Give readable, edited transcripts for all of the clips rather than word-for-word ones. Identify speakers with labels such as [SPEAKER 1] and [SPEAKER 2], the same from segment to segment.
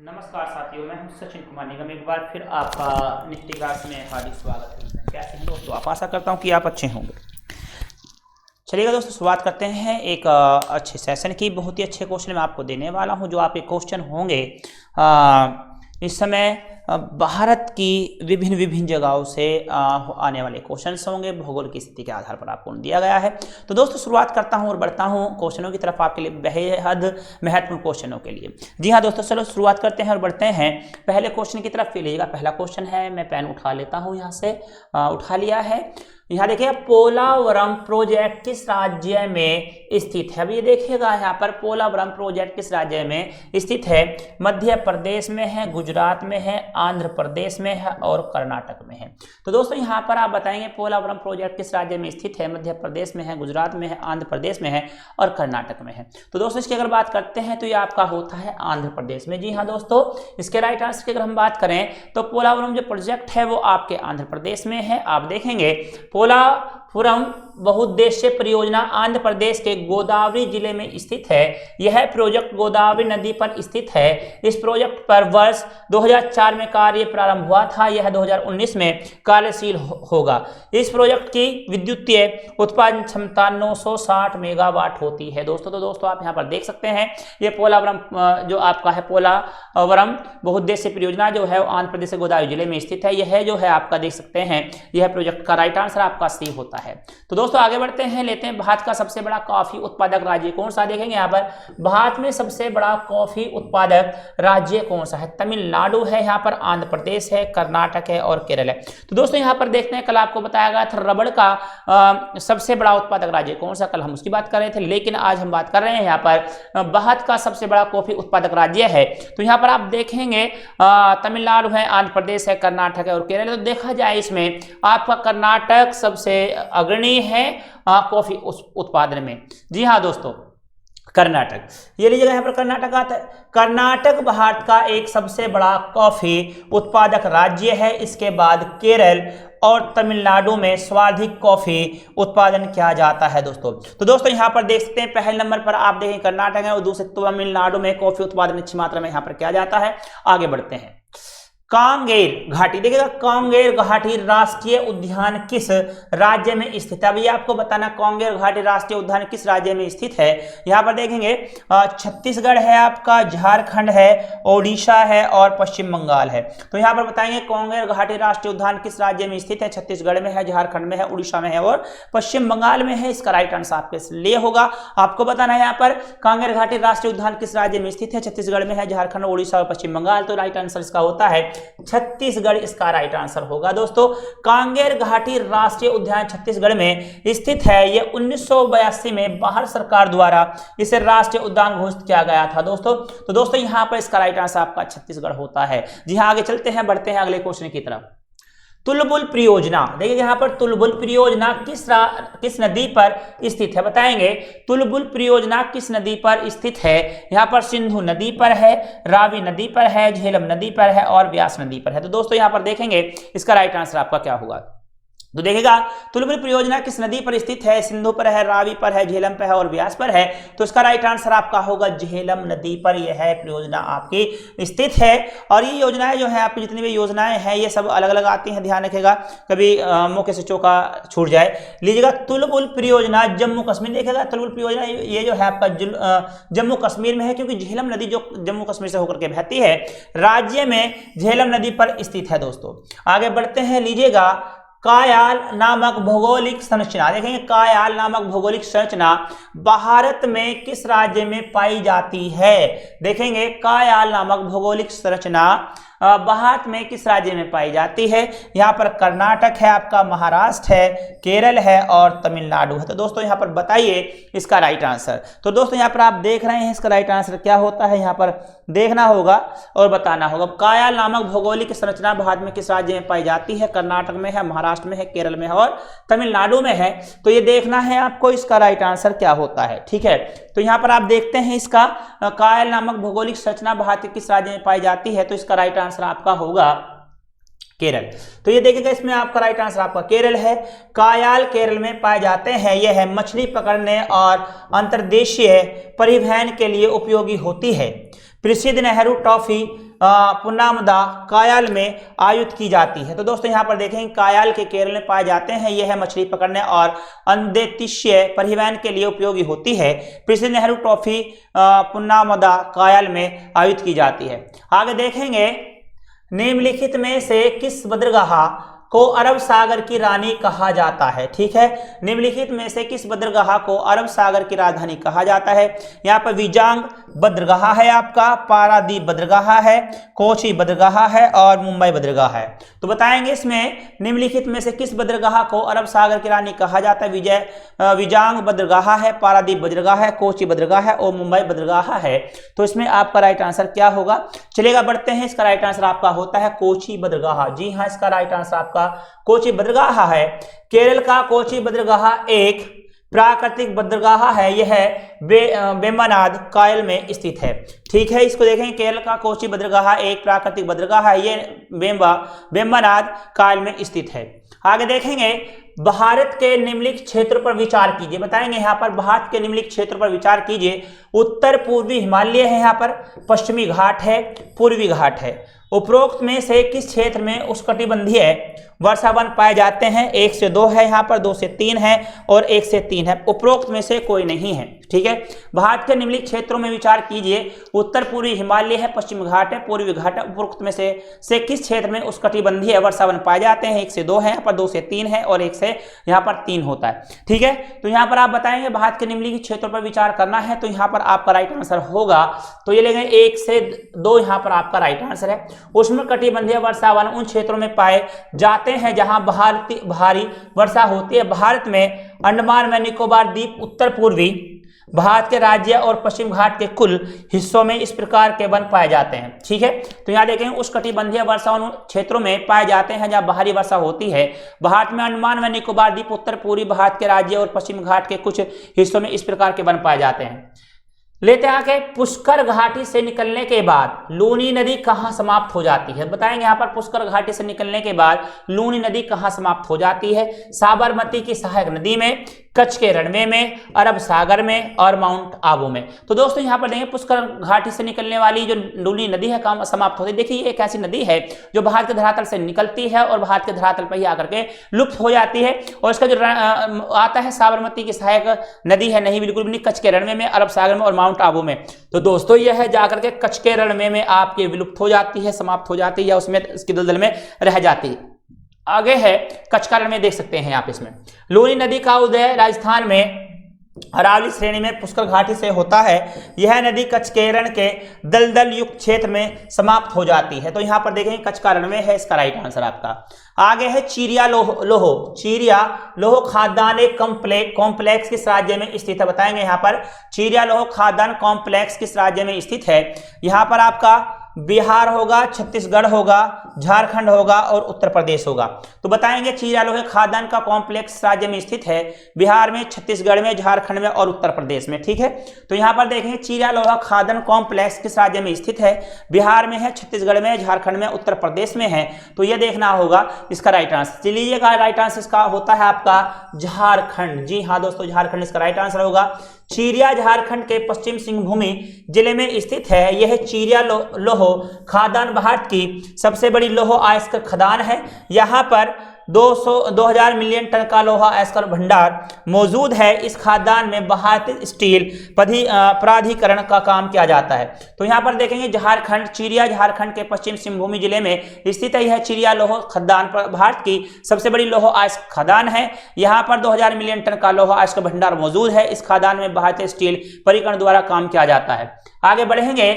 [SPEAKER 1] नमस्कार साथियों, मैं हूं सचिन कुमार निगम। एक बार फिर आपका निफ्टी क्लास में हार्दिक स्वागत है। कैसे हैं दोस्तों? आप आशा करता हूं कि आप अच्छे होंगे। चलिएगा दोस्तों, शुरुआत करते हैं एक अच्छे सेशन की। बहुत ही अच्छे क्वेश्चन मैं आपको देने वाला हूं, जो आपके क्वेश्चन होंगे इस समय भारत की विभिन्न विभिन्न जगहों से आने वाले क्वेश्चंस होंगे। भूगोल की स्थिति के आधार पर आपको दिया गया है। तो दोस्तों शुरुआत करता हूं और बढ़ता हूं क्वेश्चनों की तरफ, आपके लिए बेहद महत्वपूर्ण क्वेश्चनों के लिए। जी हाँ दोस्तों, चलो शुरुआत करते हैं और बढ़ते हैं पहले क्वेश्चन की तरफ। लीजिएगा, पहला क्वेश्चन है, मैं पेन उठा लेता हूँ, यहाँ से उठा लिया है। यहाँ देखिए, पोलावरम प्रोजेक्ट किस राज्य में स्थित है? अब ये देखिएगा, यहाँ पर पोलावरम प्रोजेक्ट किस राज्य में स्थित है? मध्य प्रदेश में है, गुजरात में है, आंध्र प्रदेश में है और कर्नाटक में है। तो दोस्तों यहाँ पर आप बताएंगे पोलावरम प्रोजेक्ट किस राज्य में स्थित है? मध्य प्रदेश में है, गुजरात में है, आंध्र प्रदेश में है और कर्नाटक में है। तो दोस्तों इसकी अगर बात करते हैं तो ये आपका होता है आंध्र प्रदेश में। जी हाँ दोस्तों, इसके राइट आंसर की अगर हम बात करें तो पोलावरम जो प्रोजेक्ट है वो आपके आंध्र प्रदेश में है। आप देखेंगे पोलावरम बहुउद्देश्य परियोजना आंध्र प्रदेश के गोदावरी जिले में स्थित है। यह प्रोजेक्ट गोदावरी नदी पर स्थित है। इस प्रोजेक्ट पर वर्ष 2004 में कार्य प्रारंभ हुआ था। यह 2019 में कार्यशील होगा। इस प्रोजेक्ट की विद्युतीय उत्पादन क्षमता 960 मेगावाट होती है दोस्तों। तो दोस्तों आप यहाँ पर देख सकते हैं, ये पोलावरम जो आपका है पोलावरम बहुउद्देश्य परियोजना जो है आंध्र प्रदेश के गोदावरी जिले में स्थित है। यह जो है आपका देख सकते हैं, यह प्रोजेक्ट का राइट आंसर आपका सी होता है। तो दोस्तों आगे बढ़ते हैं, लेते हैं भारत का सबसे बड़ा कॉफी उत्पादक राज्य कौन सा? देखेंगे यहाँ पर भारत में सबसे बड़ा कॉफी उत्पादक राज्य कौन सा है? तमिलनाडु है, यहाँ पर आंध्र प्रदेश है, कर्नाटक है और केरल है। तो दोस्तों यहाँ पर देखते हैं, कल आपको बताया गया था रबड़ का सबसे बड़ा उत्पादक राज्य कौन सा, कल हम उसकी बात कर रहे थे, लेकिन आज हम बात कर रहे हैं यहाँ पर भारत का सबसे बड़ा कॉफी उत्पादक राज्य है। तो यहाँ पर आप देखेंगे तमिलनाडु है, आंध्र प्रदेश है, कर्नाटक है और केरल है। तो देखा जाए इसमें आपका कर्नाटक सबसे अग्रणी है कॉफी उत्पादन में। जी हाँ दोस्तों, कर्नाटक, ये लीजिएगा यहाँ पर कर्नाटक आता है। कर्नाटक भारत का एक सबसे बड़ा कॉफी उत्पादक राज्य है। इसके बाद केरल और तमिलनाडु में सर्वाधिक कॉफी उत्पादन किया जाता है दोस्तों। तो दोस्तों यहाँ पर देख सकते हैं, पहले नंबर पर आप देखें कर्नाटक है और दूसरे तमिलनाडु में कॉफी उत्पादन अच्छी मात्रा में यहाँ पर किया जाता है। आगे बढ़ते हैं, कांगेर घाटी, देखिएगा कांगेर घाटी राष्ट्रीय उद्यान किस राज्य में स्थित है? अभी आपको बताना कांगेर घाटी राष्ट्रीय उद्यान किस राज्य में स्थित है। यहाँ पर देखेंगे छत्तीसगढ़ है, आपका झारखंड है, ओडिशा है और पश्चिम बंगाल है। तो यहाँ पर बताएंगे कांगेर घाटी राष्ट्रीय उद्यान किस राज्य में स्थित है? छत्तीसगढ़ में है, झारखंड में है, उड़ीसा में है और पश्चिम बंगाल में है। इसका राइट आंसर आपके लिए होगा। आपको बताना है यहाँ पर कांगेर घाटी राष्ट्रीय उद्यान किस राज्य में स्थित है? छत्तीसगढ़ में है, झारखंड, उड़ीसा और पश्चिम बंगाल। तो राइट आंसर इसका होता है छत्तीसगढ़, इसका राइट आंसर होगा दोस्तों। कांगेर घाटी राष्ट्रीय उद्यान छत्तीसगढ़ में स्थित है। यह 1982 में भारत सरकार द्वारा इसे राष्ट्रीय उद्यान घोषित किया गया था दोस्तों। तो दोस्तों यहाँ पर इसका राइट आंसर आपका छत्तीसगढ़ होता है। जी हाँ, आगे चलते हैं, बढ़ते हैं अगले क्वेश्चन की तरफ। तुलबुल परियोजना, देखिए यहाँ पर तुलबुल परियोजना किस नदी पर स्थित है? बताएंगे तुलबुल परियोजना किस नदी पर स्थित है? यहाँ पर सिंधु नदी पर है, रावी नदी पर है, झेलम नदी पर है और व्यास नदी पर है। तो दोस्तों यहाँ पर देखेंगे इसका राइट आंसर आपका क्या होगा। तो देखिएगा तुलबुल परियोजना किस नदी पर स्थित है? सिंधु पर है, रावी पर है, झेलम पर है और व्यास पर है। तो इसका राइट आंसर आपका होगा झेलम नदी पर यह है परियोजना आपकी स्थित है। और ये योजनाएं जो है आपकी जितनी भी योजनाएं हैं ये सब अलग अलग आती हैं, ध्यान रखिएगा, कभी मौके से चौका छूट जाए। लीजिएगा तुलबुल परियोजना जम्मू कश्मीर, देखिएगा तुलबुल परियोजना ये जो है आपका जम्मू कश्मीर में है, क्योंकि झेलम नदी जो जम्मू कश्मीर से होकर के बहती है राज्य में झेलम नदी पर स्थित है दोस्तों। आगे बढ़ते हैं, लीजिएगा कायाल नामक भौगोलिक संरचना, देखेंगे कायाल नामक भौगोलिक संरचना भारत में किस राज्य में पाई जाती है? देखेंगे कायाल नामक भौगोलिक संरचना भारत में किस राज्य में पाई जाती है? यहाँ पर कर्नाटक है, आपका महाराष्ट्र है, केरल है और तमिलनाडु है। तो दोस्तों यहाँ पर बताइए इसका राइट आंसर। तो दोस्तों यहाँ पर आप देख रहे हैं इसका राइट आंसर क्या होता है, यहाँ पर देखना होगा और बताना होगा। कायाल नामक भौगोलिक संरचना भारत में किस राज्य में पाई जाती है? कर्नाटक में है, महाराष्ट्र में है, केरल में है और तमिलनाडु में है। तो ये देखना है आपको इसका राइट आंसर क्या होता है, ठीक है। तो यहाँ पर आप देखते हैं इसका कायाल नामक भौगोलिक संरचना भारत के किस राज्य में पाई जाती है? तो इसका राइट आंसर आपका होगा केरल। तो ये देखिएगा इसमें आपका राइट आंसर आपका केरल है। कायाल केरल में पाए जाते हैं। यह है मछली पकड़ने और अंतर्देशीय परिवहन के लिए उपयोगी होती है। प्रसिद्ध नेहरू ट्रॉफी पुन्नामदा कायल में आयोजित की जाती है। तो दोस्तों यहाँ पर देखें कायल के केरल में पाए जाते हैं। यह है मछली पकड़ने और अंतर्देशीय परिवहन के लिए उपयोगी होती है। प्रसिद्ध नेहरू ट्रॉफी पुन्नामदा कायल में आयोजित की जाती है। आगे देखेंगे निम्नलिखित में से किस बंदरगाह को अरब सागर की रानी कहा जाता है। ठीक है, निम्नलिखित में से किस बंदरगाह को अरब सागर की राजधानी कहा जाता है। यहाँ पर विजांग बंदरगाह है, आपका पारादीप बंदरगाह है, कोची बंदरगाह है और मुंबई बंदरगाह है। तो बताएंगे इसमें निम्नलिखित में से किस बंदरगाह को अरब सागर की रानी कहा जाता है। विजांग बंदरगाह है, पारादीप बंदरगाह है, कोची बंदरगाह है और मुंबई बंदरगाह है। तो इसमें आपका राइट आंसर क्या होगा। चलिएगा बढ़ते हैं। इसका राइट आंसर आपका होता है कोची बंदरगाह। जी हाँ, इसका राइट आंसर आपका कोची बंदरगाह है। केरल का कोची बंदरगाह एक प्राकृतिक बंदरगाह है। यह वेम्बनाड कायल में स्थित है। ठीक है, इसको देखें। केरल का कोची बंदरगाह एक प्राकृतिक बंदरगाह है। यह वेम्बनाड कायल में स्थित है। आगे देखेंगे भारत के निम्नलिखित क्षेत्र पर विचार कीजिए। बताएंगे यहाँ पर भारत के निम्नलिखित क्षेत्र पर विचार कीजिए। उत्तर पूर्वी हिमालय है, यहाँ पर पश्चिमी घाट है, पूर्वी घाट है। उपरोक्त में से किस क्षेत्र में उष्णकटिबंधीय वर्षावन पाए जाते हैं। 1 से 2 है, यहाँ पर 2 से 3 है और 1 से 3 है। उपरोक्त में से कोई नहीं है। ठीक है, भारत के निम्नलिखित क्षेत्रों में विचार कीजिए। उत्तर पूर्वी हिमालय है, पश्चिम घाट है, पूर्वी घाट है। उपरोक्त में से किस क्षेत्र में उष्णकटिबंधीय वर्षावन पाए जाते हैं। 1 से 2 है, यहाँ पर 2 से 3 है और 1 से यहाँ पर 3 होता है। ठीक है, तो यहाँ पर आप बताएंगे भारत के निम्नलिखित क्षेत्रों पर विचार करना है। तो यहाँ पर आपका राइट आंसर होगा, तो ये लेंगे 1 से 2, यहाँ पर आपका राइट आंसर है। उष्णकटिबंधीय वर्षावन उन क्षेत्रों में पाए जाते हैं जहां भारी वर्षा होती है। भारत में अंडमान व निकोबार द्वीप, उत्तर पूर्वी भारत के राज्य और पश्चिम घाट के कुल हिस्सों में इस प्रकार के वन पाए जाते हैं। ठीक है, तो यहाँ देखें उष्णकटिबंधीय वर्षा उन क्षेत्रों में पाए जाते हैं जहां भारी वर्षा होती है। भारत में अंडमान व निकोबार द्वीप, उत्तर पूर्वी भारत के राज्य और पश्चिम घाट के कुछ हिस्सों में इस प्रकार के वन पाए जाते हैं। लेते आके पुष्कर घाटी से निकलने के बाद लूनी नदी कहाँ समाप्त हो जाती है। बताएंगे यहाँ पर पुष्कर घाटी से निकलने के बाद लूनी नदी कहाँ समाप्त हो जाती है। साबरमती की सहायक नदी में, कच्छ के रणवे में, अरब सागर में और माउंट आबू में। तो दोस्तों यहाँ पर देखें पुष्कर घाटी से निकलने वाली जो लूनी नदी है कहाँ समाप्त होती है। देखिए ये एक ऐसी नदी है जो भारत के धरातल से निकलती है और भारत के धरातल पर ही आकर के लुप्त हो जाती है। और इसका जो आता है साबरमती की सहायक नदी है, नहीं बिल्कुल भी नहीं, कच्छ के रणवे में, अरब सागर में और माउंट आबू में। तो दोस्तों यह है जाकर के कच्छ के रणवे में आपकी विलुप्त हो जाती है, समाप्त हो जाती है या उसमें इसकी दलदल में रह जाती है। आगे है कच्छ का रण में, देख सकते हैं आप इसमें लूनी नदी का उदय राजस्थान में अरावली श्रेणी में पुष्कर घाटी से होता है। यह नदी कच्छ के रण के दलदल युक्त क्षेत्र में समाप्त हो जाती है। तो यहाँ पर देखें कच्छ का रणवे है, इसका राइट आंसर आपका। आगे है चिरिया लोहो। चिरिया लोहो खाद्यान एक कॉम्प्लेक्स किस राज्य में स्थित है। बताएंगे यहाँ पर चिरिया लोहो खाद्यान कॉम्प्लेक्स किस राज्य में स्थित है। यहाँ पर आपका बिहार होगा, छत्तीसगढ़ होगा, झारखंड होगा और उत्तर प्रदेश होगा। तो बताएंगे चिरिया लोहे खाद्यान का कॉम्प्लेक्स राज्य में स्थित है, बिहार में, छत्तीसगढ़ में, झारखंड में और उत्तर प्रदेश में। ठीक है, तो यहाँ पर देखेंगे चिरिया लोहा खाद्यान कॉम्प्लेक्स किस राज्य में स्थित है। बिहार में है, छत्तीसगढ़ में, झारखंड में, उत्तर प्रदेश में है। तो यह देखना होगा इसका राइट आंसर। चलिएगा राइट आंसर इसका होता है आपका झारखंड। जी हाँ दोस्तों, झारखंड इसका राइट आंसर होगा। चिरिया झारखंड के पश्चिम सिंहभूमि जिले में स्थित है। यह चिरिया लोहो खादान भारत की सबसे बड़ी लोह अयस्क खदान है। यहाँ पर 2000 मिलियन टन का लोहा अयस्क भंडार मौजूद है। इस खादान में भारतीय स्टील प्राधिकरण का काम किया जाता है। तो यहाँ पर देखेंगे झारखंड, चिरिया झारखंड के पश्चिम सिंहभूमि जिले में स्थित है। यह चिरिया लोह खदान भारत की सबसे बड़ी लोह अयस्क खदान है। यहाँ पर 2000 मिलियन टन का लोहा अयस्क भंडार मौजूद है। इस खादान में भारतीय स्टील प्राधिकरण द्वारा काम किया जाता है। आगे बढ़ेंगे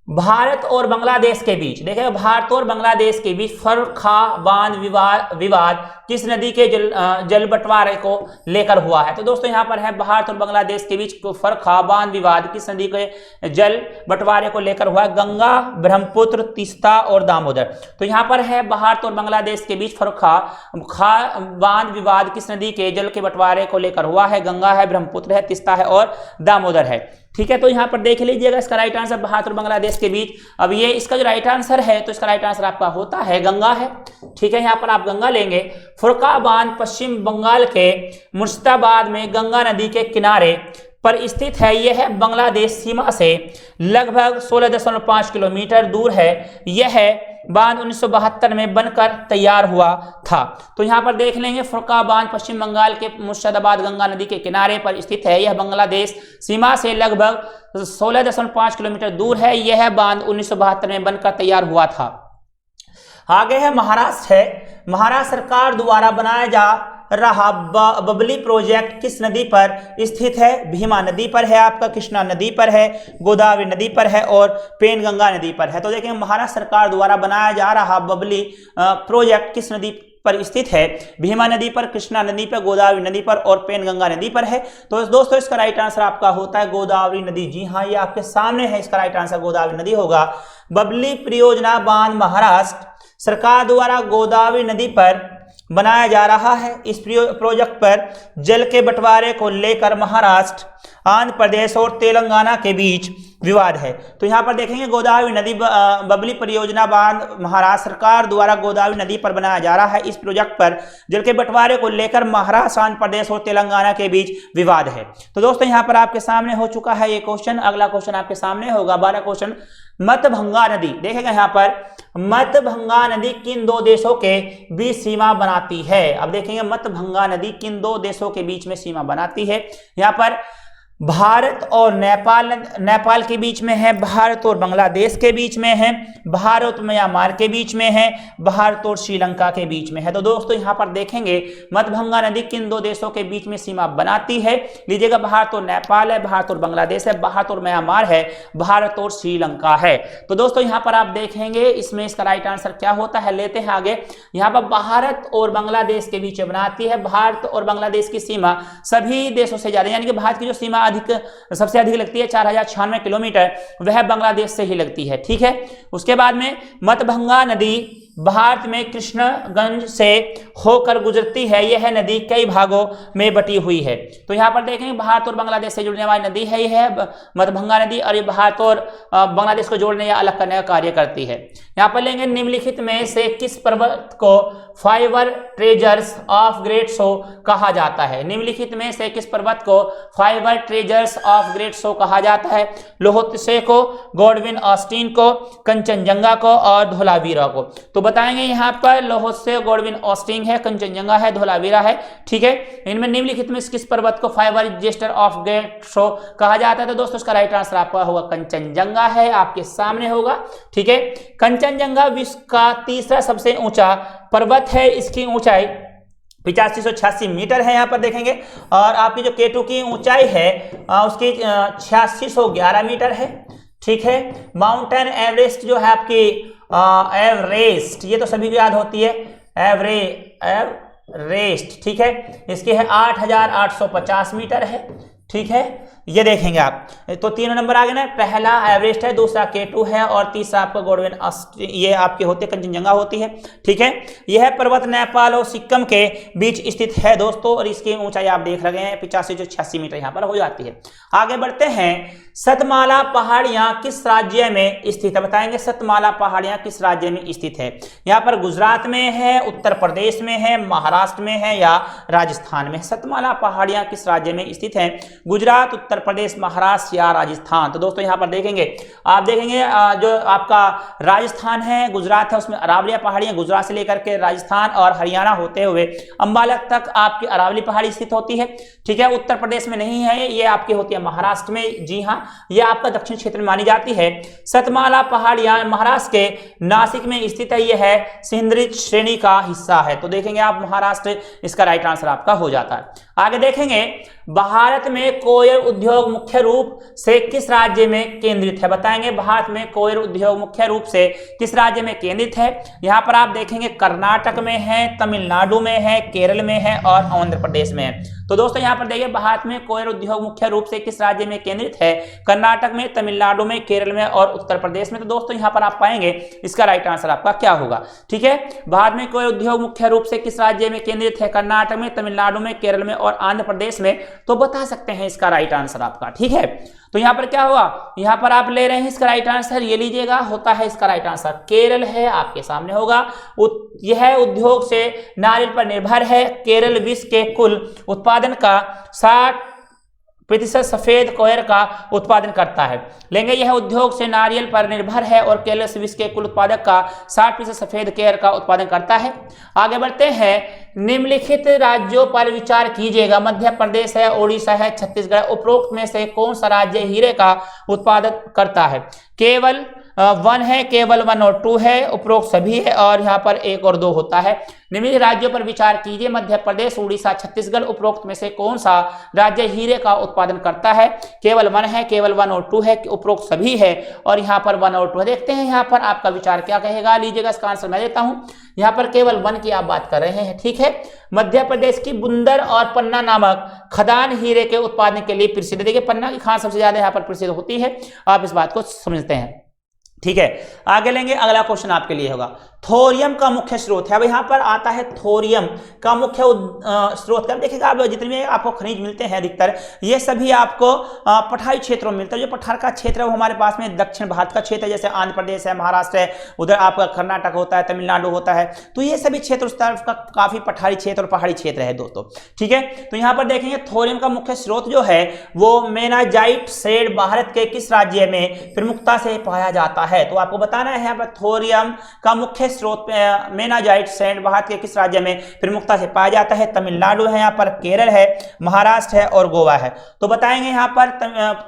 [SPEAKER 1] भारत और बांग्लादेश के बीच। देखिए भारत और बांग्लादेश के बीच फरखा बांध विवाद किस नदी के जल बंटवारे को लेकर हुआ है। तो दोस्तों यहाँ पर है भारत और बांग्लादेश के बीच फरखा बांध विवाद किस नदी के जल बंटवारे को लेकर हुआ है। गंगा, ब्रह्मपुत्र, तीस्ता और दामोदर। तो यहाँ पर है भारत और बांग्लादेश के बीच फरखा बांध विवाद किस नदी के जल के बंटवारे को लेकर हुआ है। गंगा है, ब्रह्मपुत्र है, तीस्ता है और दामोदर है। ठीक है, तो यहाँ पर देख लीजिएगा इसका राइट आंसर भारत और बांग्लादेश के बीच। अब ये इसका जो राइट आंसर है तो इसका राइट आंसर आपका होता है गंगा है। ठीक है, यहाँ पर आप गंगा लेंगे। फुरका बांध पश्चिम बंगाल के मुर्शिदाबाद में गंगा नदी के किनारे पर स्थित है। यह है बांग्लादेश सीमा से लगभग 16.5 किलोमीटर दूर है। यह बांध 1972 में बनकर तैयार हुआ था। तो यहाँ पर देख लेंगे, फुरका बांध पश्चिम बंगाल के मुर्शिदाबाद गंगा नदी के किनारे पर स्थित है। यह बांग्लादेश सीमा से लगभग 16.5 किलोमीटर दूर है। यह बांध 1972 में बनकर तैयार हुआ था। आगे है महाराष्ट्र है। महाराष्ट्र सरकार द्वारा बनाया जा रहा बबली प्रोजेक्ट किस नदी पर स्थित है? भीमा नदी पर है, आपका कृष्णा नदी पर है, गोदावरी नदी पर है और पेनगंगा नदी पर है। तो देखें, महाराष्ट्र सरकार द्वारा बनाया जा रहा बबली प्रोजेक्ट किस नदी पर स्थित है? भीमा नदी पर, कृष्णा नदी पर, गोदावरी नदी पर और पेनगंगा नदी पर है। तो दोस्तों इसका राइट आंसर आपका होता है गोदावरी नदी। जी हाँ, ये आपके सामने है, इसका राइट आंसर गोदावरी नदी होगा। बबली परियोजना बांध महाराष्ट्र सरकार द्वारा गोदावरी नदी पर बनाया जा रहा है। इस प्रोजेक्ट पर जल के बंटवारे को लेकर महाराष्ट्र, आंध्र प्रदेश और तेलंगाना के बीच विवाद है। तो यहाँ पर देखेंगे, गोदावरी नदी बबली परियोजना बांध महाराष्ट्र सरकार द्वारा गोदावरी नदी पर बनाया जा रहा है। इस प्रोजेक्ट पर जल के बंटवारे को लेकर महाराष्ट्र, आंध्र प्रदेश और तेलंगाना के बीच विवाद है। तो दोस्तों यहाँ पर आपके सामने हो चुका है ये क्वेश्चन। अगला क्वेश्चन आपके सामने होगा 12 क्वेश्चन। मतभंगा नदी, देखेगा यहाँ पर, मतभंगा नदी किन दो देशों के बीच सीमा बनाती है? अब देखेंगे, मतभंगा नदी किन दो देशों के बीच में सीमा बनाती है? यहाँ पर भारत और नेपाल के बीच में है, भारत और बांग्लादेश के बीच में है, भारत और म्यांमार के बीच में है, भारत और श्रीलंका के बीच में है। तो दोस्तों यहाँ पर देखेंगे, मतभंगा नदी किन दो देशों के बीच में सीमा बनाती है? लीजिएगा, भारत और नेपाल है, भारत और बांग्लादेश है, भारत और म्यांमार है, भारत और श्रीलंका है। तो दोस्तों यहाँ पर आप देखेंगे, इसमें इसका राइट आंसर क्या होता है? लेते हैं आगे। यहाँ पर भारत और बांग्लादेश के बीच बनाती है। भारत और बांग्लादेश की सीमा सभी देशों से ज्यादा, यानी कि भारत की जो सीमा सबसे अधिक लगती है 4096 किलोमीटर, वह बांग्लादेश से ही लगती है। ठीक है, उसके बाद में मतभंगा नदी भारत में कृष्णगंज से होकर गुजरती है। यह नदी कई भागों में बटी हुई है। तो यहाँ पर देखेंगे, भारत और बांग्लादेश से जुड़ने वाली नदी है यह मतभंगा नदी, और ये भारत और बांग्लादेश को जोड़ने या अलग करने का कार्य करती है। यहाँ पर लेंगे, निम्नलिखित में से किस पर्वत को फाइबर ट्रेजर्स ऑफ ग्रेट शो कहा जाता है? निम्नलिखित में से किस पर्वत को फाइबर ट्रेजर्स ऑफ ग्रेट शो कहा जाता है? लोहोत्से को, गॉडविन ऑस्टिन को, कंचनजंगा को और धोलावीरा को। तो बताएंगे यहाँ पर लोहोत्से, गॉडविन ऑस्टिन है, कंचनजंगा है, धोलावीरा है। ठीक है, इनमें निम्नलिखित में किस पर्वत को फाइबर जेस्टर ऑफ ग्रेट शो कहा जाता है? तो दोस्तों इसका राइट आंसर आपका होगा कंचनजंगा है, आपके सामने होगा। ठीक है, कंचनजंगा विश्व का तीसरा सबसे ऊंचा पर्वत है। इसकी ऊंचाई 8586 मीटर है। यहाँ पर देखेंगे, और आपकी जो K2 की ऊंचाई है उसकी 8611 मीटर है। ठीक है, माउंटेन एवरेस्ट जो है आपकी एवरेस्ट, ये तो सभी को याद होती है, एवरेस्ट। ठीक है, इसकी है 8850 मीटर है। ठीक है, ये देखेंगे आप। तो 3 नंबर आ गए ना, पहला एवरेस्ट है, दूसरा K2 है और तीसरा आपका गॉडविन, ये आपके होते कंचनजंगा होती है। ठीक है, यह पर्वत नेपाल और सिक्किम के बीच स्थित है दोस्तों, और इसकी ऊंचाई आप देख रहे हैं 8586 मीटर यहाँ पर हो जाती है। आगे बढ़ते हैं, सतमाला पहाड़ियां किस राज्य में स्थित है? बताएंगे, सतमाला पहाड़ियां किस राज्य में स्थित है? यहाँ पर गुजरात में है, उत्तर प्रदेश में है, महाराष्ट्र में है या राजस्थान में? सतमाला पहाड़ियां किस राज्य में स्थित है? गुजरात, उत्तर प्रदेश, महाराष्ट्र या राजस्थान? तो दोस्तों यहाँ पर देखेंगे, आप देखेंगे जो आपका राजस्थान है, गुजरात है, उसमें अरावली पहाड़ियां गुजरात से लेकर के राजस्थान और हरियाणा होते हुए अंबाला तक आपकी अरावली पहाड़ी स्थित होती है। ठीक है, उत्तर प्रदेश में नहीं है, ये आपकी होती है महाराष्ट्र में। जी हाँ, यह आपका दक्षिण क्षेत्र में मानी जाती है। सतमाला पहाड़ियां महाराष्ट्र के नासिक में स्थित है। यह है सिंधुरी श्रेणी का हिस्सा है। तो देखेंगे आप महाराष्ट्र, इसका राइट आंसर आपका हो जाता है। आगे देखेंगे, भारत में कोयल उद्योग मुख्य रूप से किस राज्य में केंद्रित है? बताएंगे, भारत में कोयल उद्योग मुख्य रूप से किस राज्य में केंद्रित है? यहाँ पर आप देखेंगे, कर्नाटक में है, तमिलनाडु में है, केरल में है और आंध्र प्रदेश में है। तो दोस्तों यहाँ पर देखिए, भारत में कोयल उद्योग मुख्य रूप से किस राज्य में केंद्रित है? कर्नाटक में, तमिलनाडु में, केरल में और उत्तर प्रदेश में। तो दोस्तों यहाँ पर आप पाएंगे, इसका राइट आंसर आपका क्या होगा? ठीक है, भारत में कोयल उद्योग मुख्य रूप से किस राज्य में केंद्रित है? कर्नाटक में, तमिलनाडु में, केरल में और आंध्र प्रदेश में। तो बता सकते हैं इसका राइट आंसर आपका। ठीक है, तो यहाँ पर क्या हुआ, यहाँ पर आप ले रहे हैं इसका राइट आंसर, ये लीजिएगा, होता है इसका राइट आंसर केरल है, आपके सामने होगा। यह उद्योग से नारियल पर निर्भर है। केरल विश्व के कुल उत्पादन का प्रतिशत सफेद कोयर का उत्पादन करता है। लेंगे यह उद्योग से नारियल पर निर्भर है और केरल विश्व के कुल उत्पादक का 60% सफेद कोयर का उत्पादन करता है। आगे बढ़ते हैं, निम्नलिखित राज्यों पर विचार कीजिएगा। मध्य प्रदेश है, उड़ीसा है, छत्तीसगढ़। उपरोक्त में से कौन सा राज्य हीरे का उत्पादन करता है? केवल 1 है, केवल 1 और 2 है, उपरोक्त सभी है और यहाँ पर 1 और 2 होता है। निम्नलिखित राज्यों पर विचार कीजिए। मध्य प्रदेश, उड़ीसा, छत्तीसगढ़। उपरोक्त में से कौन सा राज्य हीरे का उत्पादन करता है? केवल 1 है, केवल 1 और 2 है, उपरोक्त सभी है और यहाँ पर 1 और 2 है। देखते हैं यहाँ पर आपका विचार क्या कहेगा। लीजिएगा, इसका आंसर मैं देता हूँ। यहाँ पर केवल 1 की आप बात कर रहे हैं, ठीक है। मध्य प्रदेश की बुंदर और पन्ना नामक खदान हीरे के उत्पादन के लिए प्रसिद्ध है। देखिए, पन्ना की खान सबसे ज्यादा यहाँ पर प्रसिद्ध होती है, आप इस बात को समझते हैं, ठीक है। आगे लेंगे, अगला क्वेश्चन आपके लिए होगा, थोरियम का मुख्य स्रोत है। अब यहाँ पर आता है थोरियम का मुख्य स्रोत का। देखिएगा, आप जितने भी आपको खनिज मिलते हैं अधिकतर ये सभी आपको पठारी क्षेत्रों में मिलता है। जो पठार का क्षेत्र है वो हमारे पास में दक्षिण भारत का क्षेत्र है, जैसे आंध्र प्रदेश है, महाराष्ट्र है, उधर आपका कर्नाटक होता है, तमिलनाडु होता है। तो ये सभी क्षेत्र उस तरफ का काफी पठारी क्षेत्र और पहाड़ी क्षेत्र है दोस्तों, ठीक है। तो यहाँ पर देखेंगे थोरियम का मुख्य स्रोत जो है वो मेनाजाइट शेड भारत के किस राज्य में प्रमुखता से पाया जाता है? तो आपको बताना है यहाँ पर थोरियम का मुख्य स्रोत मेनाजाइट सैंड भारत के किस राज्य में प्रमुखता से पाया जाता है? तमिलनाडु है, यहाँ पर केरल है, महाराष्ट्र है और गोवा है। तो बताएंगे यहाँ पर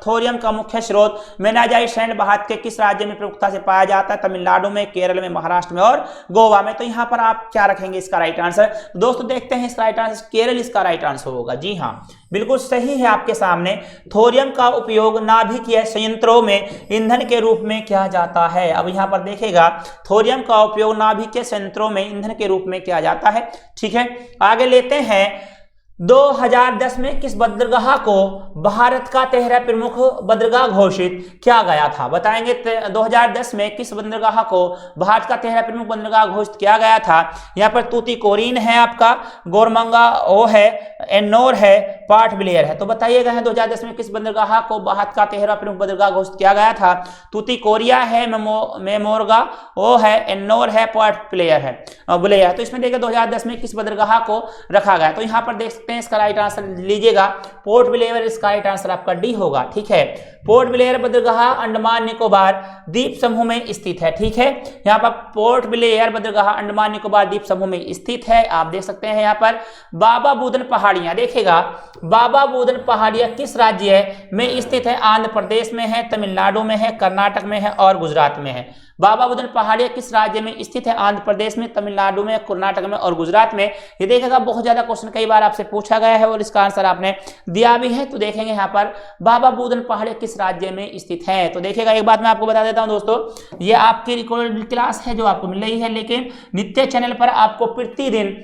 [SPEAKER 1] थोरियम का मुख्य स्रोत मेनाजाइट सैंड भारत के किस राज्य में प्रमुखता से पाया जाता है? तमिलनाडु में, केरल में, महाराष्ट्र में और गोवा में। तो यहाँ पर आप क्या रखेंगे इसका राइट आंसर? दोस्तों देखते हैं, इसका राइट आंसर केरल इसका राइट आंसर होगा। जी हाँ, बिल्कुल सही है आपके सामने। थोरियम का उपयोग नाभिकीय संयंत्रों में ईंधन के रूप में किया जाता है। अब यहाँ पर देखेगा, थोरियम का उपयोग नाभिकीय संयंत्रों में ईंधन के रूप में किया जाता है, ठीक है। आगे लेते हैं, 2010 में किस बंदरगाह को भारत का 13 प्रमुख बंदरगाह घोषित किया गया था? बताएंगे 2010 में किस बंदरगाह को भारत का 13 प्रमुख बंदरगाह घोषित किया गया था? यहाँ पर तूतीकोरिन है, आपका गोरमंगा ओ है, एन्नोर है, पोर्ट ब्लेयर है। तो बताइएगा 2010 में किस बंदरगाह को भारत का 13 प्रमुख बंदरगाह घोषित किया गया था? तूतीकोरिया है, मेमोरगा ओ है, एन्नोर है, पोर्ट ब्लेयर है, ब्लेयर। तो इसमें देखिए 2010 में किस बंदरगाह को रखा गया? तो यहाँ पर देख सकते हैं, इसका राइट आंसर लीजिएगा, पोर्ट ब्लेयर इसका राइट आंसर आपका डी होगा, ठीक है। पोर्ट ब्लेयर बंदरगाह अंडमान निकोबार द्वीप समूह में स्थित है, ठीक है। यहाँ पर पोर्ट ब्लेयर बंदरगाह अंडमान निकोबार द्वीप समूह में स्थित है, आप देख सकते हैं। यहाँ पर बाबा बुदन पहाड़ियां, देखिएगा बाबा बुदन पहाड़ियां किस राज्य में स्थित है? आंध्र प्रदेश में है, तमिलनाडु में है, कर्नाटक में है और गुजरात में है। बाबा बुदन पहाड़ियां किस राज्य में स्थित है? आंध्र प्रदेश में, तमिलनाडु में, कर्नाटक में और गुजरात में। ये देखेगा, बहुत ज्यादा क्वेश्चन कई बार आपसे पूछा गया है और इसका आंसर आपने दिया भी है। तो देखेंगे यहाँ पर बाबा बुदन पहाड़ियां किस राज्य में स्थित है। तो देखिएगा, एक बात मैं आपको बता देता हूं दोस्तों, ये आपकी रिकॉर्डेड क्लास है जो आपको मिल रही है, लेकिन नित्य चैनल पर आपको प्रतिदिन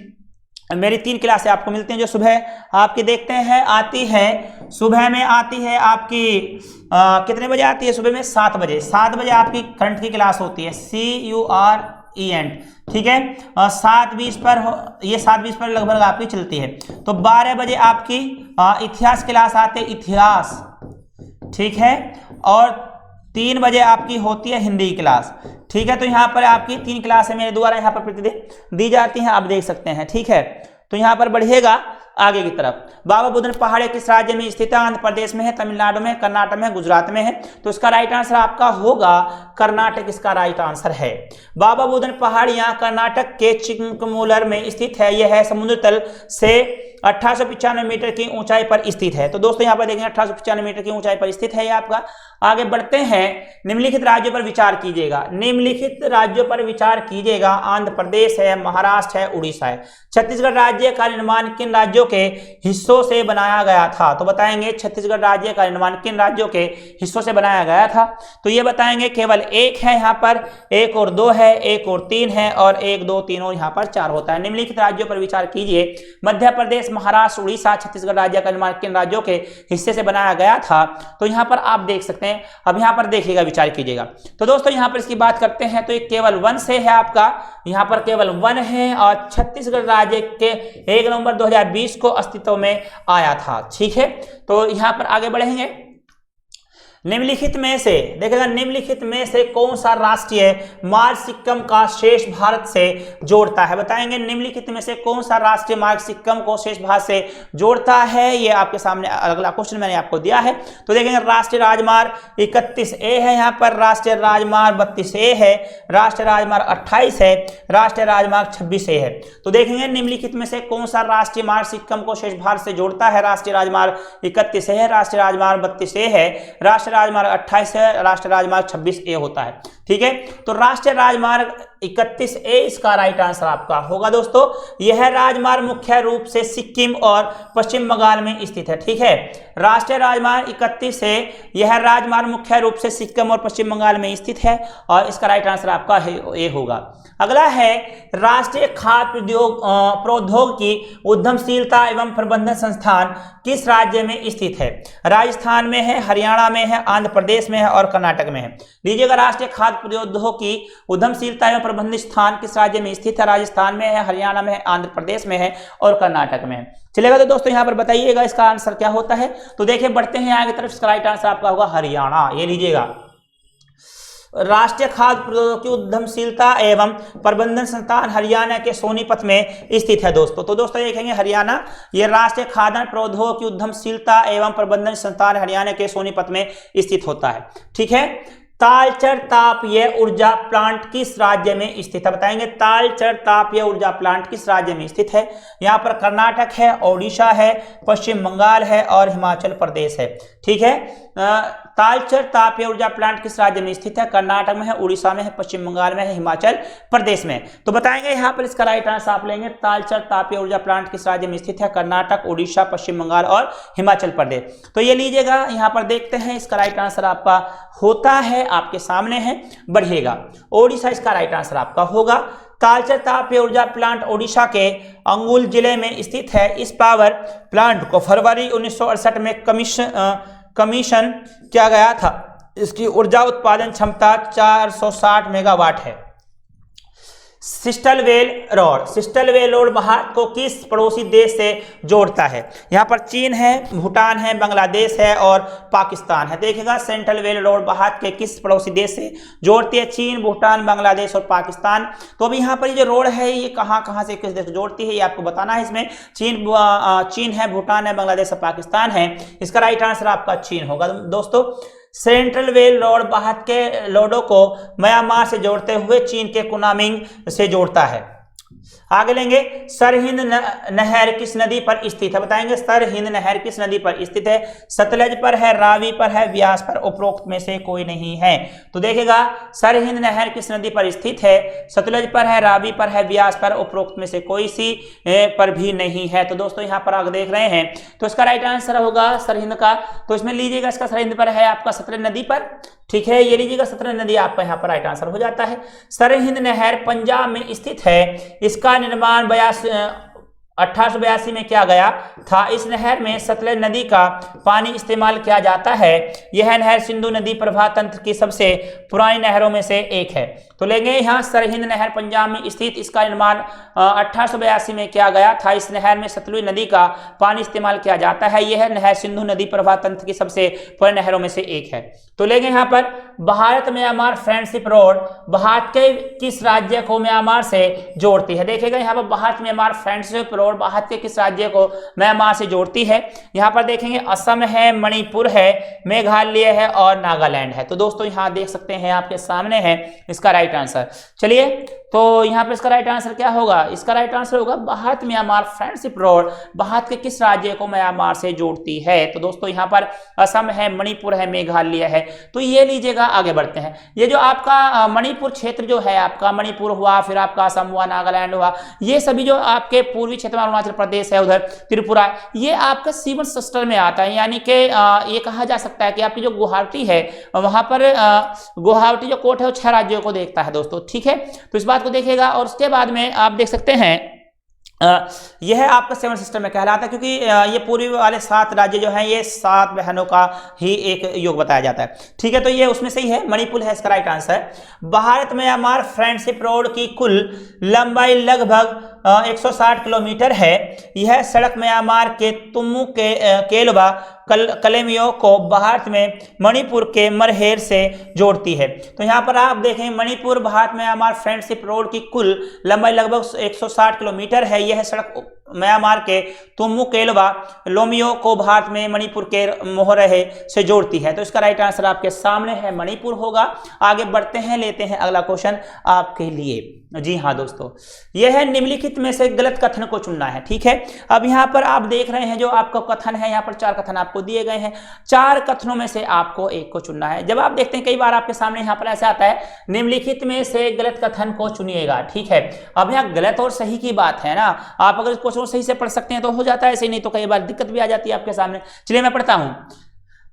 [SPEAKER 1] मेरी 3 क्लासें आपको मिलती हैं, जो सुबह आपकी देखते हैं आती है, सुबह में आती है आपकी कितने बजे आती है? सुबह में 7 बजे। 7 बजे आपकी करंट की क्लास होती है, CURENT, ठीक है। 7:20 पर ये 7:20 पर लगभग आपकी चलती है। तो 12 बजे आपकी इतिहास क्लास आते, इतिहास, ठीक है। और 3 बजे आपकी होती है हिंदी क्लास, ठीक है। तो यहाँ पर आपकी 3 क्लासें मेरे द्वारा यहाँ पर प्रतिदिन दी जाती हैं, आप देख सकते हैं, ठीक है। तो यहाँ पर बढ़िएगा आगे की तरफ। बाबा बुदन पहाड़ी किस राज्य में स्थित है? आंध्र प्रदेश में है, तमिलनाडु में, कर्नाटक में, गुजरात में है। तो इसका राइट आंसर आपका होगा कर्नाटक, इसका राइट आंसर है। बाबा बुदन पहाड़ियां कर्नाटक के चिकमगलूर में स्थित है। यह है समुद्र तल से 1895 मीटर की ऊंचाई पर स्थित है। तो दोस्तों यहाँ पर देखेंगे 1895 मीटर की ऊंचाई पर स्थित है ये आपका। आगे बढ़ते हैं, निम्नलिखित राज्यों पर विचार कीजिएगा। निम्नलिखित राज्यों पर विचार कीजिएगा। आंध्र प्रदेश है, महाराष्ट्र है, उड़ीसा है। छत्तीसगढ़ राज्य का निर्माण किन राज्यों के हिस्सों से बनाया गया था? तो बताएंगे छत्तीसगढ़ राज्य का निर्माण किन राज्यों के हिस्सों से बनाया गया था? तो ये बताएंगे केवल 1 है यहाँ पर, 1 और 2 है, 1 और 3 है और 1, 2, 3 और यहाँ पर 4 होता है। निम्नलिखित राज्यों पर विचार कीजिए। मध्य प्रदेश, महाराष्ट्र, उड़ीसा, छत्तीसगढ़ राज्य का निर्माण किन राज्यों के हिस्से से बनाया गया था? तो यहाँ पर आप देख सकते हैं। अब यहाँ पर देखिएगा, विचार कीजिएगा। तो दोस्तों यहाँ पर इसकी बात करते हैं तो ये केवल 1 से है आपका, यहाँ पर केवल 1 है और छत्तीसगढ़ राज्य के 1 नवंबर 2020 को अस्तित्व में आया था, ठीक है। तो यहाँ पर आगे बढ़ेंगे। निम्नलिखित में से देखिएगा, निम्नलिखित में से कौन सा राष्ट्रीय मार्ग सिक्किम का शेष भारत से जोड़ता है? बताएंगे निम्नलिखित में से कौन सा राष्ट्रीय मार्ग सिक्किम को शेष भारत से जोड़ता है। ये आपके सामने अगला क्वेश्चन मैंने आपको दिया है। तो देखेंगे राष्ट्रीय राजमार्ग 31A है, यहाँ पर राष्ट्रीय राजमार्ग 32A है, राष्ट्रीय राजमार्ग 28 है, राष्ट्रीय राजमार्ग 26A है। तो देखेंगे निम्नलिखित में से कौन सा राष्ट्रीय मार्ग सिक्किम को शेष भारत से जोड़ता है? राष्ट्रीय राजमार्ग 31A है, राष्ट्रीय राजमार्ग 32A है, राष्ट्रीय राजमार्ग 28 है, राष्ट्रीय राजमार्ग 26A होता है। ठीक है, तो राष्ट्रीय राजमार्ग 31A इसका राइट आंसर आपका होगा दोस्तों। यह राजमार्ग मुख्य रूप से सिक्किम और पश्चिम बंगाल में स्थित है। ठीक है, राष्ट्रीय राजमार्ग 31 है, यह राजमार्ग मुख्य रूप से सिक्किम और पश्चिम बंगाल में स्थित है और इसका राइट आंसर आपका ये होगा। अगला है राष्ट्रीय खाद्य प्रौद्योगिकी उद्यमशीलता एवं प्रबंधन संस्थान किस राज्य में स्थित है? राजस्थान में है, हरियाणा में है, आंध्र प्रदेश में है और कर्नाटक में है। लीजिएगा, राष्ट्रीय खाद्य प्रौद्योगिकी उद्यमशीलता एवं प्रबंधन स्थान किस राज्य में स्थित है? राजस्थान में है, हरियाणा में है, आंध्र प्रदेश में है और कर्नाटक में है। चलेगा, तो दोस्तों यहाँ पर बताइएगा इसका आंसर क्या होता है। तो देखिए बढ़ते हैं आगे तरफ, इसका राइट आंसर आपका होगा हरियाणा। ये लीजिएगा, राष्ट्रीय खाद्य प्रौद्योगिकी उद्यमशीलता एवं प्रबंधन संस्थान हरियाणा के सोनीपत में स्थित है दोस्तों। तो दोस्तों देखेंगे हरियाणा, ये राष्ट्रीय खाद्य प्रौद्योगिकी उद्यमशीलता एवं प्रबंधन संस्थान हरियाणा के सोनीपत में स्थित होता है। ठीक है, तालचर तापीय ऊर्जा प्लांट किस राज्य में स्थित है? बताएंगे तालचर तापीय ऊर्जा प्लांट किस राज्य में स्थित है? यहाँ पर कर्नाटक है, ओडिशा है, पश्चिम बंगाल है और हिमाचल प्रदेश है। ठीक है, तालचर तापीय ऊर्जा प्लांट किस राज्य में स्थित है? कर्नाटक में है, उड़ीसा में है, पश्चिम बंगाल में है, हिमाचल प्रदेश में। तो बताएंगे यहाँ पर इसका राइट आंसर आप लेंगे, तालचर तापीय ऊर्जा प्लांट किस राज्य में स्थित है? कर्नाटक, उड़ीसा, पश्चिम बंगाल और हिमाचल प्रदेश। तो ये लीजिएगा, यहाँ पर देखते हैं इसका राइट आंसर आपका होता है, आपके सामने है, बढ़िएगा, ओडिशा इसका राइट आंसर आपका होगा। तालचर तापीय ऊर्जा प्लांट ओडिशा के अंगुल जिले में स्थित है। इस पावर प्लांट को फरवरी 1968 में कमीशन किया गया था। इसकी ऊर्जा उत्पादन क्षमता 460 मेगावाट है। सिस्टल वेल रोड भारत को किस पड़ोसी देश से जोड़ता है? यहाँ पर चीन है, भूटान है, बांग्लादेश है और पाकिस्तान है। देखिएगा, सेंट्रल वेल रोड भारत के किस पड़ोसी देश से जोड़ती है? चीन, भूटान, बांग्लादेश और पाकिस्तान। तो अभी यहाँ पर ये जो रोड है ये कहाँ से किस देश से जोड़ती है, ये आपको बताना है। इसमें चीन है, भूटान है, बांग्लादेश और पाकिस्तान है। इसका राइट आंसर आपका चीन होगा दोस्तों। सेंट्रल वेल रोड भारत के लोडो को म्यांमार से जोड़ते हुए चीन के कुनामिंग से जोड़ता है। आगे लेंगे, सरहिंद नहर किस नदी पर स्थित है? बताएंगे सरहिंद नहर किस नदी पर स्थित है? सतलज पर है, रावी पर है, व्यास पर, उपरोक्त में से कोई नहीं है। तो देखिएगा, सरहिंद नहर किस नदी पर स्थित है? सतलज पर है, रावी पर है, व्यास पर, उपरोक्त में से कोई सी पर भी नहीं है। तो दोस्तों यहाँ पर आगे देख रहे हैं, तो इसका राइट आंसर होगा सरहिंद का। तो इसमें लीजिएगा, इसका सरहिंद पर है आपका सतलज नदी पर। ठीक है, ये लीजिएगा, सतलज नदी आपका यहाँ पर राइट आंसर हो जाता है। सरहिंद नहर पंजाब में स्थित है। इसका निर्माण 1882 में किया गया था। इस नहर में सतलज नदी का पानी इस्तेमाल किया जाता है। यह नहर सिंधु नदी प्रवाह तंत्र की सबसे पुरानी नहरों में से एक है। तो लेंगे यहाँ सरहिंद नहर पंजाब में स्थित, इसका निर्माण 1882 में किया गया था। इस नहर में सतलुज नदी का पानी इस्तेमाल किया जाता है। यह नहर सिंधु नदी प्रवाह तंत्र की सबसे पुरानी नहरों में से एक है। तो लेंगे यहाँ पर Bharat Myanmar friendship road Bharat के किस राज्य को म्यांमार से जोड़ती है? देखिएगा, यहाँ पर Bharat Myanmar friendship road Bharat के किस राज्य को म्यांमार से जोड़ती है? यहाँ पर देखेंगे, असम है, मणिपुर है, मेघालय है और नागालैंड है। तो दोस्तों यहाँ देख सकते हैं, आपके सामने है इसका राइट आंसर। चलिए, तो यहाँ पे इसका राइट आंसर क्या होगा? इसका राइट आंसर होगा Bharat Myanmar friendship road Bharat के किस राज्य को म्यांमार से जोड़ती है? तो दोस्तों यहाँ पर असम है, मणिपुर है, मेघालय है। तो ये लीजिएगा, आगे बढ़ते हैं। ये जो आपका मणिपुर क्षेत्र जो है, आपका मणिपुर हुआ, फिर आपका असम हुआ, नागालैंड हुआ, ये सभी जो आपके पूर्वी क्षेत्र में अरुणाचल प्रदेश है, उधर त्रिपुरा, ये आपका सीवन सिस्टर में आता है। यानी कि ये कहा जा सकता है कि आपकी जो गुवाहाटी है, वहां पर गुवाहाटी जो कोर्ट है वो 6 राज्यों को देखता है दोस्तों। ठीक है, तो इस बात को देखिएगा। और उसके बाद में आप देख सकते हैं, यह आपका सेवन सिस्टम में कहलाता है, क्योंकि ये पूर्वी वाले 7 राज्य जो हैं, ये 7 बहनों का ही एक योग बताया जाता है। ठीक है, तो ये उसमें से ही है, मणिपुर है इसका right answer. Bharat Myanmar friendship road की कुल लंबाई लगभग 160 किलोमीटर है। यह सड़क म्यांमार के तुम्मू के केलवा कलेमियो को भारत में मणिपुर के मरहेर से जोड़ती है। तो यहाँ पर आप देखें Manipur Bharat Myanmar friendship road की कुल लंबाई लगभग 160 किलोमीटर है। यह सड़क म्यांमार के तुम्मू केलवा लोमियो को भारत में मणिपुर के मोहरहे से जोड़ती है। तो इसका राइट आंसर आपके सामने है, मणिपुर होगा। आगे बढ़ते हैं, लेते हैं अगला क्वेश्चन आपके लिए। जी हाँ दोस्तों, यह है निम्नलिखित में से गलत कथन को चुनना है। ठीक है, अब यहाँ पर आप देख रहे हैं जो आपका कथन है, यहाँ पर 4 कथन आपको दिए गए हैं। 4 कथनों में से आपको एक को चुनना है। जब आप देखते हैं कई बार आपके सामने यहाँ पर ऐसा आता है निम्नलिखित में से गलत कथन को चुनिएगा। ठीक है, अब यहाँ गलत और सही की बात है ना, आप अगर क्वेश्चन सही से पढ़ सकते हैं तो हो जाता है, ऐसे नहीं तो कई बार दिक्कत भी आ जाती है आपके सामने। चलिए मैं पढ़ता हूं।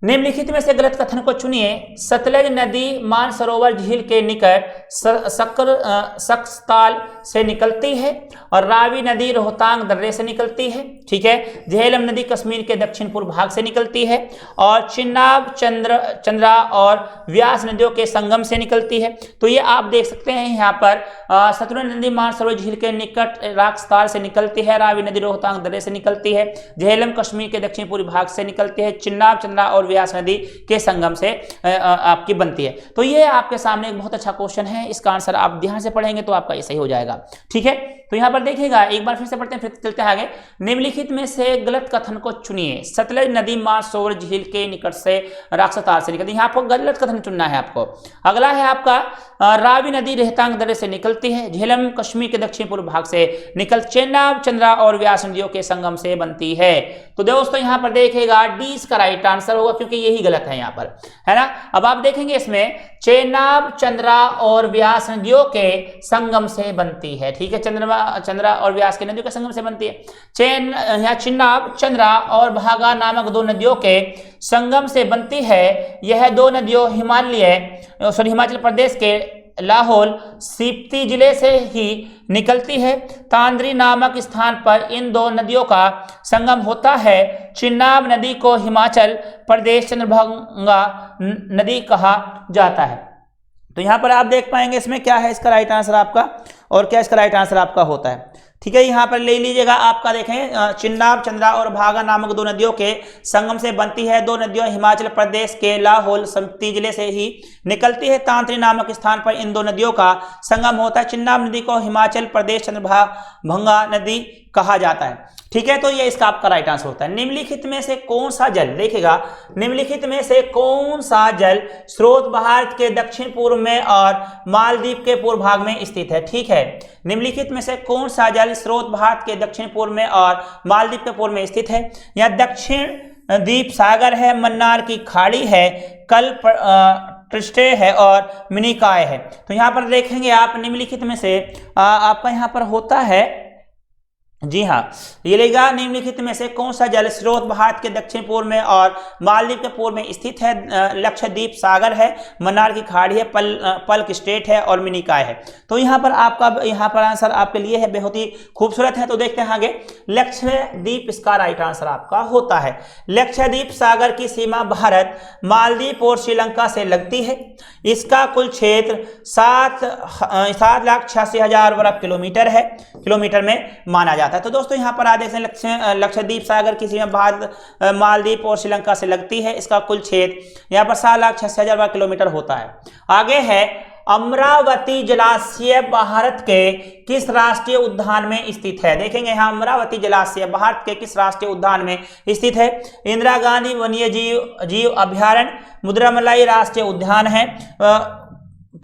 [SPEAKER 1] निम्नलिखित में से गलत कथन को चुनिए। सतलज नदी मानसरोवर झील के निकट सक्सताल से निकलती है और रावी नदी रोहतांग दर्रे से निकलती है। ठीक है, झेलम नदी कश्मीर के दक्षिण पूर्व भाग से निकलती है और चिनाब चंद्रा और व्यास नदियों के संगम से निकलती है। तो ये आप देख सकते हैं यहाँ पर सतलज नदी मानसरोवर झील के निकट सक्सताल से निकलती है, रावी नदी रोहतांग दर्रे से निकलती है, झेलम कश्मीर के दक्षिण पूर्व भाग से निकलती है, चिनाब चंद्रा और व्यास नदी के संगम से आपकी बनती है। तो ये आपके सामने एक बहुत अच्छा क्वेश्चन है, इसका आंसर आप ध्यान से पढ़ेंगे तो आपका ये सही हो जाएगा। ठीक है, तो यहां पर देखिएगा, एक बार फिर से पढ़ते हैं, फिर चलते हैं आगे। निम्नलिखित में से गलत कथन को चुनिए। सतलज नदी मानसरोवर झील के निकट से सक्सताल से निकलती है, यहाँ पर गलत कथन चुनना है आपको। अगला है आपका रावी नदी रोहतांग दर्रे से निकलती है, झेलम कश्मीर के दक्षिण पूर्व भाग से निकल, चेनाब चंद्रा और व्यास नदियों के संगम से बनती है। तो दोस्तों यहाँ पर देखिएगा डी इसका राइट आंसर होगा, क्योंकि यही गलत है यहाँ पर, है ना। अब आप देखेंगे इसमें चेनाब चंद्रा और व्यास नदियों के संगम से बनती है। ठीक है, चंद्रा और व्यास के नदियों के संगम से बनती है। यहाँ चिनाब चंद्रा और भागा नामक 2 नदियों के संगम से बनती है। यह 2 नदियों हिमाचल प्रदेश के लाहौल स्पीति जिले से ही निकलती है। तांद्री नामक स्थान पर इन 2 नदियों का संगम होता है। चिनाब नदी को हिमाचल प्रदेश चंद्रभागा नदी कहा जाता है। तो यहाँ पर आप देख पाएंगे इसमें क्या है इसका राइट आंसर आपका, और क्या इसका राइट आंसर आपका होता है। ठीक है, यहाँ पर ले लीजिएगा, आपका देखें चिनाब चंद्रा और भागा नामक 2 नदियों के संगम से बनती है। 2 नदियों हिमाचल प्रदेश के लाहौल स्पीति जिले से ही निकलती है। तांत्री नामक स्थान पर इन 2 नदियों का संगम होता है। चिनाब नदी को हिमाचल प्रदेश चंद्रभागा नदी कहा जाता है। ठीक है, तो ये इसका आपका राइट आंसर होता है। निम्नलिखित में से कौन सा जल, देखिएगा निम्नलिखित में से कौन सा जल स्रोत भारत के दक्षिण पूर्व में और मालदीव के पूर्व भाग में स्थित है। ठीक है, निम्नलिखित में से कौन सा जल स्रोत भारत के दक्षिण पूर्व में और मालदीव के पूर्व में स्थित है। यहाँ दक्षिण द्वीप सागर है, मन्नार की खाड़ी है, कल पृष्ठे है और मिनिकाय है। तो यहाँ पर देखेंगे आप निम्नलिखित में से आपका यहाँ पर होता है, जी हाँ, ये लेगा निम्नलिखित में से कौन सा जल स्रोत भारत के दक्षिण पूर्व में और मालदीव के पूर्व में स्थित है। लक्षद्वीप सागर है, मन्नार की खाड़ी है, पल्क स्टेट है और मिनिकाय है। तो यहाँ पर आपका यहाँ पर आंसर आपके लिए है, बहुत ही खूबसूरत है। तो देखते हैं आगे, लक्षद्वीप इसका राइट आंसर आपका होता है। लक्षद्वीप सागर की सीमा भारत, मालदीव और श्रीलंका से लगती है। इसका कुल क्षेत्र 7,86,000 वर्ग किलोमीटर में माना जाता है। तो दोस्तों यहाँ पर आप देख सकते हैं लक्षद्वीप सागर की सीमा भारत, मालदीव और श्रीलंका से लगती है। इसका कुल क्षेत्र यहाँ पर 7,86,000 वर्ग किलोमीटर होता है। आगे है अमरावती जलाशय भारत के किस राष्ट्रीय उद्यान में स्थित है। देखेंगे यहाँ अमरावती जलाशय भारत के किस राष्ट्रीय उद्यान में स्थित है। इंदिरा गांधी वन्य जीव अभ्यारण्य, मुद्रामलाई राष्ट्रीय उद्यान है,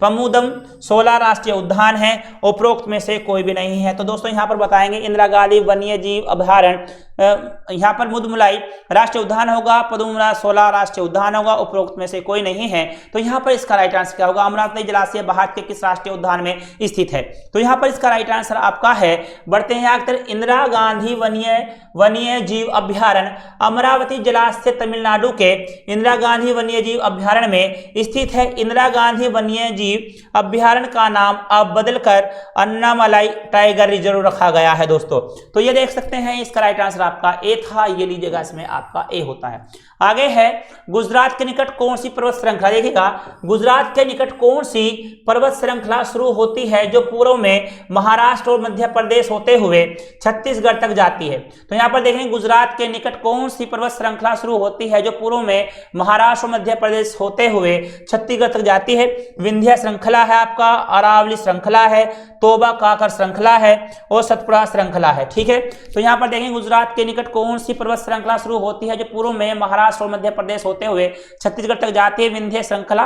[SPEAKER 1] पमुदम 16 राष्ट्रीय उद्यान है, उपरोक्त में से कोई भी नहीं है। तो दोस्तों यहाँ पर बताएंगे इंदिरा गांधी वन्य जीव अभ्यारण्य, यहाँ पर मुद्रामलाई राष्ट्रीय उद्यान होगा, पद्मनाभा 16 राष्ट्रीय उद्यान होगा, उपरोक्त में से कोई नहीं है। तो यहाँ पर इसका राइट आंसर क्या होगा। अमरावती जलाशय भारत के किस राष्ट्रीय उद्यान में स्थित है। तो यहाँ पर इसका राइट आंसर आपका है, बढ़ते हैं आगे, इंदिरा गांधी वन्य जीव अभ्यारण्य अमरावती जलाशय तमिलनाडु के इंदिरा गांधी वन्य जीव अभ्यारण्य में स्थित है। इंदिरा गांधी वन्य जीव अभ्यारण्य का नाम अब बदलकर अन्नामलाई टाइगर रिजर्व रखा गया है दोस्तों। तो ये देख सकते हैं इसका राइट आंसर आपका ए था, ये लीजिएगा, इसमें आपका ए होता है। आगे है गुजरात के निकट कौन सी पर्वत श्रृंखला, देखिएगा गुजरात के निकट कौन सी पर्वत श्रृंखला शुरू होती है जो पूर्व में महाराष्ट्र और मध्य प्रदेश होते हुए छत्तीसगढ़ तक जाती है। तो यहाँ पर देखेंगे गुजरात के निकट कौन सी पर्वत श्रृंखला शुरू होती है जो पूर्व में महाराष्ट्र और मध्य प्रदेश होते हुए छत्तीसगढ़ तक जाती है। विंध्य श्रृंखला है आपका, अरावली श्रृंखला है, तोबा काकर श्रृंखला है और सतपुड़ा श्रृंखला है। ठीक है, तो यहाँ पर देखेंगे गुजरात के निकट कौन सी पर्वत श्रृंखला शुरू होती है जो पूर्व में महाराष्ट्र और मध्य प्रदेश होते हुए छत्तीसगढ़ तक जाती है। विंध्य श्रृंखला,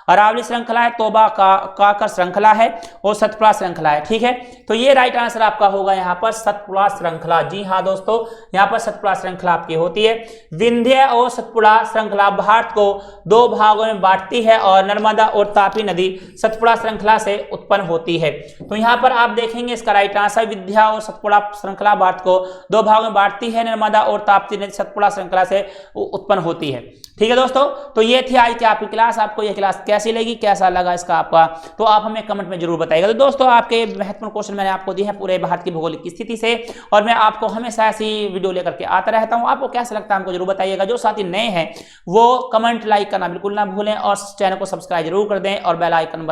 [SPEAKER 1] अरावली श्रृंखला है, तोबा काकर श्रृंखला है और सतपुड़ा श्रृंखला है। ठीक है, तो ये राइट आंसर आपका होगा यहाँ पर सतपुड़ा श्रृंखला। जी हाँ दोस्तों, यहाँ पर सतपुड़ा श्रृंखला आपकी होती है। विंध्य और सतपुड़ा श्रृंखला भारत को दो भागों में बांटती है और नर्मदा और तापी नदी सतपुड़ा श्रृंखला से उत्पन्न होती है। तो यहाँ पर आप देखेंगे इसका राइट आंसर विंध्य और सतपुड़ा श्रृंखला भारत को दो भागों में बांटती है, नर्मदा और ताप्ती नदी सतपुड़ा श्रृंखला से उत्पन्न होती है। ठीक है दोस्तों, तो ये थी आज की आपकी क्लास। आपको ये क्लास कैसी लगी, कैसा लगा इसका आपका, तो आप हमें कमेंट में जरूर बताइएगा। तो दोस्तों आपके महत्वपूर्ण क्वेश्चन मैंने आपको दिए हैं पूरे भारत की भौगोलिक स्थिति से, और मैं आपको हमेशा ऐसी वीडियो लेकर के आता रहता हूं। आपको कैसा लगता है हमको जरूर बताइएगा। जो साथी नए हैं वो कमेंट लाइक करना बिल्कुल ना भूलें और चैनल को सब्सक्राइब जरूर कर दें और बेल आइकन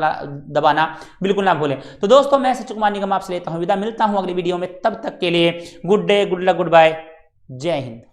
[SPEAKER 1] दबाना बिल्कुल ना भूलें। तो दोस्तों मैं सचिन कुमार निगम आपसे लेता हूं विदा, मिलता हूं अगली वीडियो में। तब तक के लिए good day, good luck, good bye, जय हिंद।